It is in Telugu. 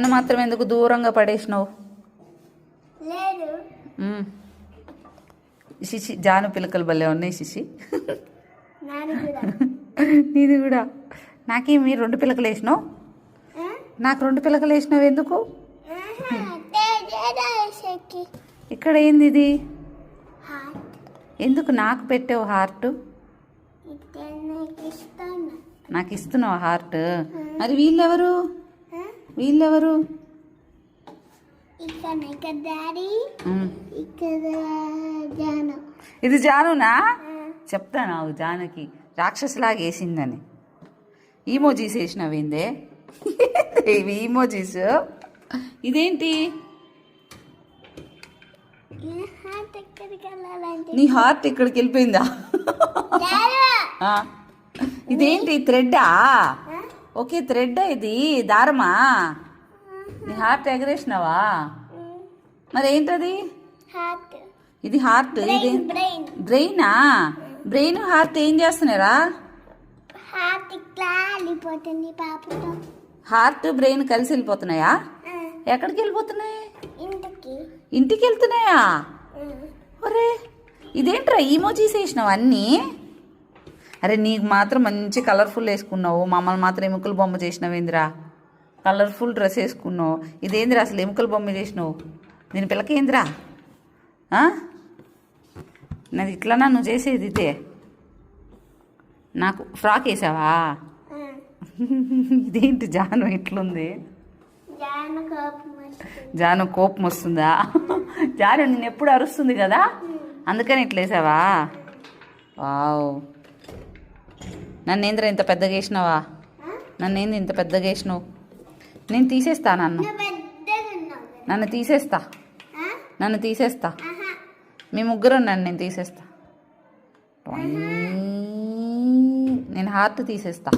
నన్ను మాత్రం ఎందుకు దూరంగా పడేసినావు? శిశి జాను పిలకలు భలే ఉన్నాయి శిశి. నీది కూడా. నాకేమి 2 పిలకలు వేసినావు? నాకు 2 పిలకలు వేసినావు ఎందుకు? ఇక్కడ ఏంది ఇది? ఎందుకు నాకు పెట్టావు హార్ట్? నాకు ఇస్తున్నావు హార్ట్? మరి వీళ్ళెవరు? ఇది జానునా? చెప్తాను జానుకి రాక్షసులాగా వేసిందని. ఈమోజీస్ వేసినవిందే. ఇవి ఈమోజీస్. ఇదేంటి? నీ హార్ట్ ఇక్కడికి వెళ్ళిపోయిందా? ఇదేంటి థ్రెడ్డా? Okay thread. ఇది దారమా? నీ హార్ట్ ఎగరేసినావా? మరి ఏంటది? ఇది హార్ట్. ఇది బ్రెయినా? బ్రెయిన్ హార్ట్ ఏం చేస్తున్నారా? హార్ట్ బ్రెయిన్ కలిసి వెళ్ళిపోతున్నాయా? ఎక్కడికి వెళ్ళిపోతున్నాయి? ఇంటికి వెళ్తున్నాయా? ఒరే ఇదేంట్రా ఈమోజీస్ వేసినావు అన్నీ? అరే నీకు మాత్రం మంచి కలర్ఫుల్ వేసుకున్నావు, మమ్మల్ని మాత్రం ఎముకల బొమ్మ చేసినావు. ఏందిరా కలర్ఫుల్ డ్రెస్ వేసుకున్నావు? ఇదేందిరా అసలు ఎముకల బొమ్మ చేసినావు? దీని పిల్లకేందిరా? నాది ఇట్లనా నువ్వు చేసేది? ఇదే నాకు ఫ్రాక్ వేసావా? ఇదేంటి జాను ఇట్లుంది? జాను కోపం వస్తుందా? జాను నేను ఎప్పుడు అరుస్తుంది కదా, అందుకని ఇట్లా వేసావా? వావ్. నన్నేంద్ర ఇంత పెద్దగా వేసినావా? నన్నేంది ఇంత పెద్దగా వేసినావు? నేను తీసేస్తా నన్ను తీసేస్తా. మీ ముగ్గురు నేను తీసేస్తా. నేను హార్ట్ తీసేస్తా.